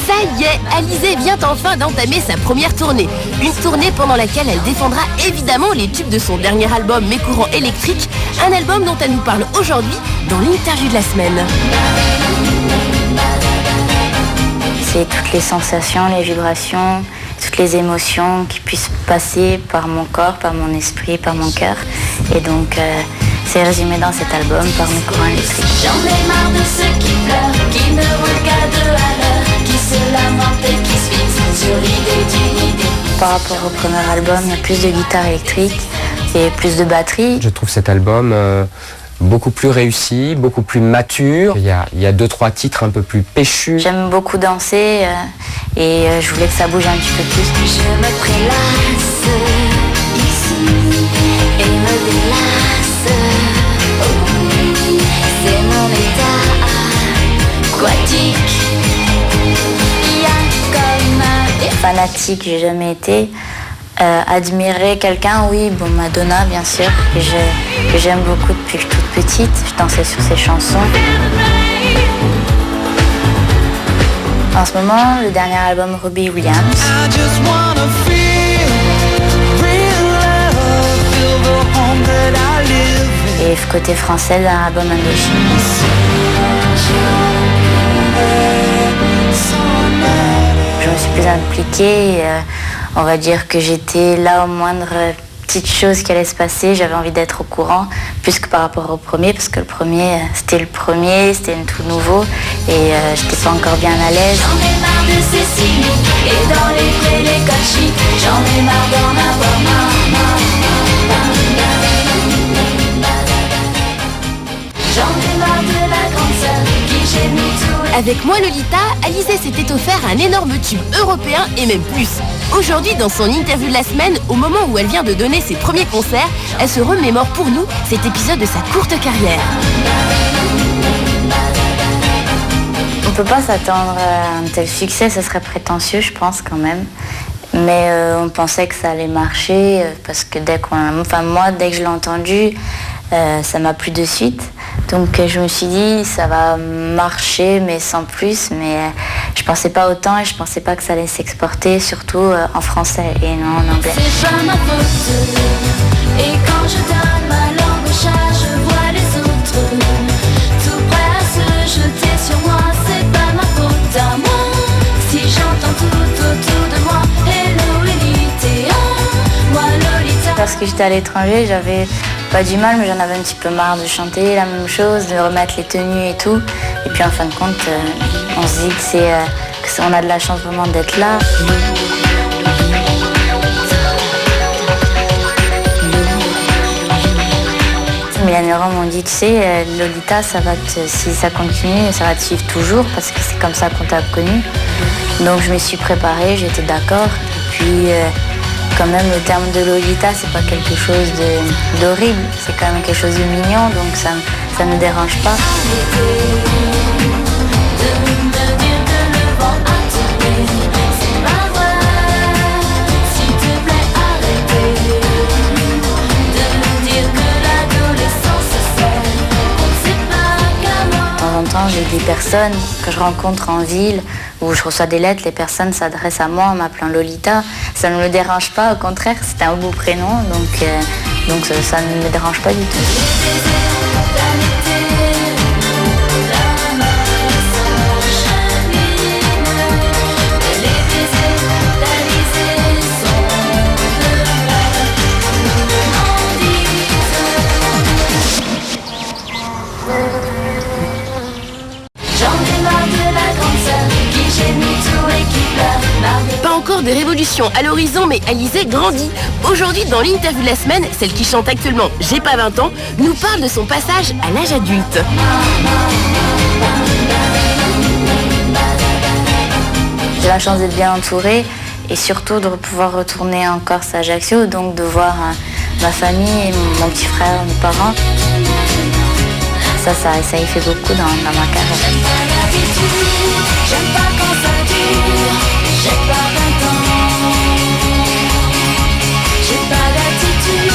Ça y est, Alizée vient enfin d'entamer sa première tournée. Une tournée pendant laquelle elle défendra évidemment les tubes de son dernier album Mes courants électriques, un album dont elle nous parle aujourd'hui dans l'interview de la semaine. C'est toutes les sensations, les vibrations, toutes les émotions qui puissent passer par mon corps, par mon esprit, par mon cœur. Et donc, c'est résumé dans cet album par Mes courants électriques. J'en ai marre de ceux qui pleurent, qui ne regardent à l'heure, qui se lamentent et qui se fixent sur l'idée d'une idée. Par rapport au premier album, il y a plus de guitare électrique et plus de batterie. Je trouve cet album beaucoup plus réussi, beaucoup plus mature. Il y a 2-3 titres un peu plus péchus. J'aime beaucoup danser et je voulais que ça bouge un petit peu plus. Je me prélasse ici et me délasse. Oh oui, c'est mon état aquatique. Il y a comme un... Fanatique, j'ai jamais été. Admirer quelqu'un, oui, bon, Madonna bien sûr, que j'aime beaucoup depuis que je suis toute petite. Je dansais sur ses chansons. En ce moment, le dernier album Robbie Williams. Et côté français, d'un album Indochine. Je me suis plus impliquée. On va dire que j'étais là au moindre petite chose qui allait se passer. J'avais envie d'être au courant, plus que par rapport au premier, parce que le premier, c'était tout nouveau et j'étais pas encore bien à l'aise. J'en ai marre de ces signes et dans les prés, les cochis. J'en ai marre d'en avoir marre. J'en ai marre de la grande sœur qui gémit tout. Avec Moi Lolita, Alizée s'était offert un énorme tube européen et même plus. Aujourd'hui, dans son interview de la semaine, au moment où elle vient de donner ses premiers concerts, elle se remémore pour nous cet épisode de sa courte carrière. On peut pas s'attendre à un tel succès, ce serait prétentieux, je pense quand même. Mais on pensait que ça allait marcher parce que dès que je l'ai entendu, ça m'a plu de suite. Donc je me suis dit ça va marcher mais sans plus, mais je pensais pas autant et je pensais pas que ça allait s'exporter, surtout en français et non en anglais. C'est pas ma faute. Et quand je donne ma langue au chat, je vois les autres tout prêts à se jeter sur moi. C'est pas ma faute à moi. Si j'entends tout autour de moi, hello Elite, moi Lolita. Parce que j'étais à l'étranger, j'avais pas du mal, mais j'en avais un petit peu marre de chanter la même chose, de remettre les tenues et tout. Et puis en fin de compte, on se dit qu'on a de la chance vraiment d'être là. Mylène Laurent m'ont dit, tu sais, Lolita, si ça continue, ça va te suivre toujours parce que c'est comme ça qu'on t'a connue. Donc je me suis préparée, j'étais d'accord. Et puis quand même, le terme de Lolita, c'est pas quelque chose d'horrible, c'est quand même quelque chose de mignon, donc ça ne dérange pas. De temps en temps, j'ai des personnes que je rencontre en ville où je reçois des lettres, les personnes s'adressent à moi en m'appelant Lolita. Ça ne me dérange pas, au contraire, c'est un beau prénom, donc ça ne me dérange pas du tout. Pas encore de révolution à l'horizon, mais Alizée grandit. Aujourd'hui, dans l'interview de la semaine, celle qui chante actuellement J'ai pas 20 ans, nous parle de son passage à l'âge adulte. J'ai la chance d'être bien entourée et surtout de pouvoir retourner en Corse à Ajaccio, donc de voir ma famille, mon petit frère, mes parents. Ça y fait beaucoup dans ma carrière. J'aime pas quand ça dure, j'ai pas 20 ans. J'ai pas d'attitude,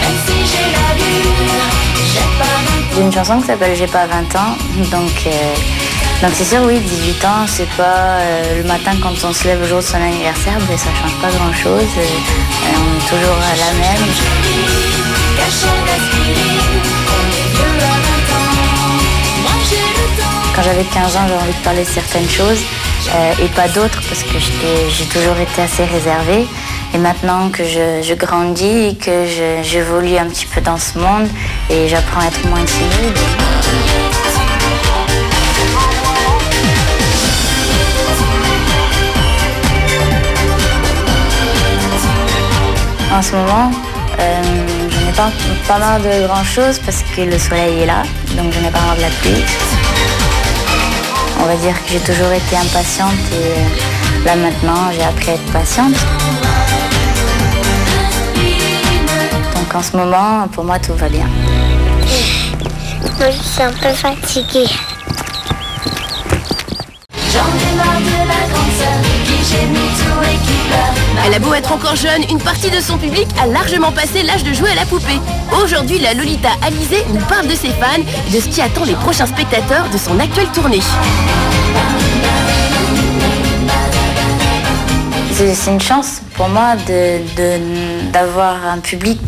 même si j'ai l'allure. J'ai pas 20 ans. J'ai une chanson qui s'appelle J'ai pas 20 ans, donc Donc c'est sûr, oui, 18 ans, c'est pas le matin quand on se lève le jour de son anniversaire, ben, ça change pas grand-chose. On est toujours à la même. Quand j'avais 15 ans, j'avais envie de parler de certaines choses et pas d'autres parce que j'ai toujours été assez réservée. Et maintenant que je grandis et que j'évolue un petit peu dans ce monde et j'apprends à être moins timide. En ce moment, je n'ai pas marre de grand chose parce que le soleil est là, donc je n'ai pas marre de la pluie. On va dire que j'ai toujours été impatiente et là maintenant j'ai appris à être patiente. Donc en ce moment, pour moi tout va bien. Moi je suis un peu fatiguée. J'en ai marre de la grande sœur qui gémit tout et qui pleure. Elle a beau être encore jeune, une partie de son public a largement passé l'âge de jouer à la poupée. Aujourd'hui, la Lolita Alizée nous parle de ses fans et de ce qui attend les prochains spectateurs de son actuelle tournée. C'est une chance pour moi d'avoir un public,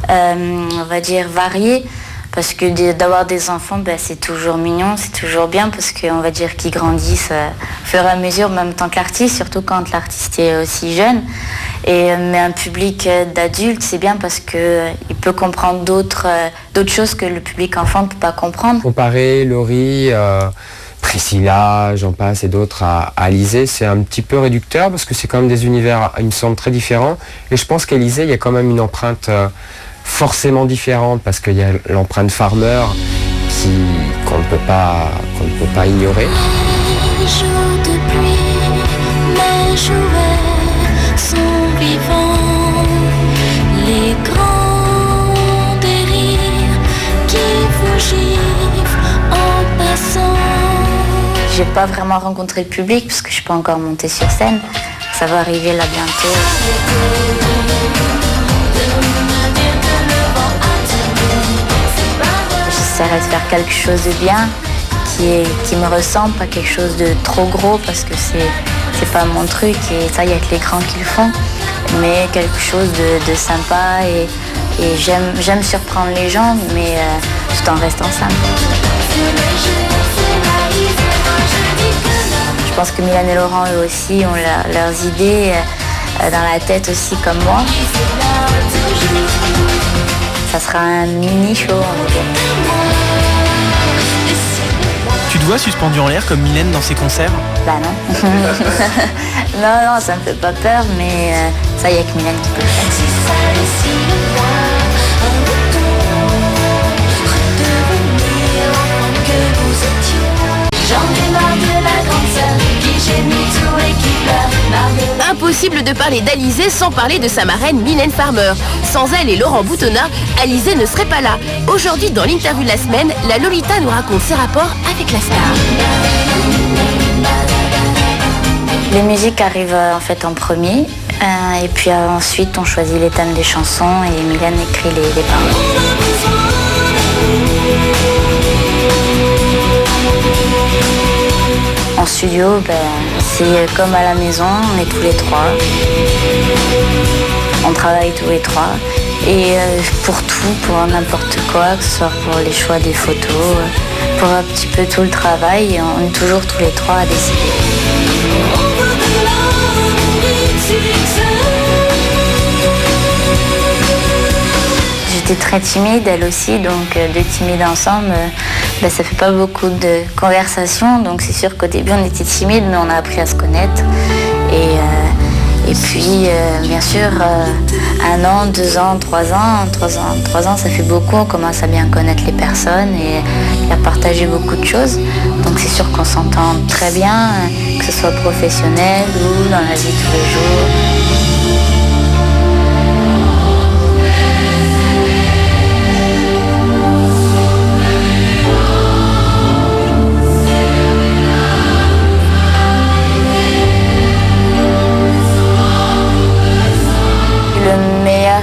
on va dire, varié. Parce que d'avoir des enfants, ben, c'est toujours mignon, c'est toujours bien parce qu'on va dire qu'ils grandissent au fur et à mesure, même tant qu'artiste, surtout quand l'artiste est aussi jeune. Mais un public d'adultes, c'est bien parce qu'il peut comprendre d'autres choses que le public enfant ne peut pas comprendre. Comparer Laurie, Priscilla, j'en passe et d'autres à Alizée, c'est un petit peu réducteur parce que c'est quand même des univers, il me semble, très différents. Et je pense qu'Alizée, il y a quand même une empreinte forcément différente parce qu'il y a l'empreinte Farmer qu'on ne peut pas ignorer. Jour de pluie, mes jouets sont vivants. Les grands délires qui vous giflent en passant. J'ai pas vraiment rencontré le public parce que je suis pas encore montée sur scène. Ça va arriver là bientôt. J'essaierai de faire quelque chose de bien, qui me ressemble, pas quelque chose de trop gros parce que c'est pas mon truc et ça, il y a que les grands qui le font. Mais quelque chose de sympa et j'aime surprendre les gens, mais tout en restant simple. Je pense que Mylène et Laurent, eux aussi, ont leurs idées dans la tête aussi comme moi. Ça sera un mini-show, on va dire. Tu te vois suspendu en l'air comme Mylène dans ses concerts? Bah non. non, ça me fait pas peur, mais ça, il n'y a que Mylène qui peut le faire. J'en ai marre de la grande sœur qui gémit tout et qui pleure. Impossible de parler d'Alizée sans parler de sa marraine Mylène Farmer. Sans elle et Laurent Boutonnat, Alizée ne serait pas là. Aujourd'hui, dans l'interview de la semaine, la Lolita nous raconte ses rapports avec la star. Les musiques arrivent en fait en premier, et puis ensuite on choisit les thèmes des chansons et Mylène écrit les paroles. En studio, c'est comme à la maison, on est tous les trois. On travaille tous les trois. Et pour tout, pour n'importe quoi, que ce soit pour les choix des photos, pour un petit peu tout le travail, on est toujours tous les trois à décider. J'étais très timide, elle aussi, donc deux timides ensemble, ça fait pas beaucoup de conversations. Donc c'est sûr qu'au début on était timides, mais on a appris à se connaître. Et puis bien sûr, 1 an, 2 ans, 3 ans, ça fait beaucoup. On commence à bien connaître les personnes et à partager beaucoup de choses. Donc c'est sûr qu'on s'entend très bien, que ce soit professionnel ou dans la vie de tous les jours.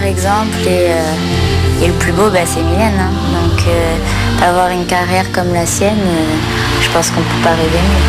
Exemple et le plus beau, c'est Mylène. Donc avoir une carrière comme la sienne, je pense qu'on peut pas rêver mieux.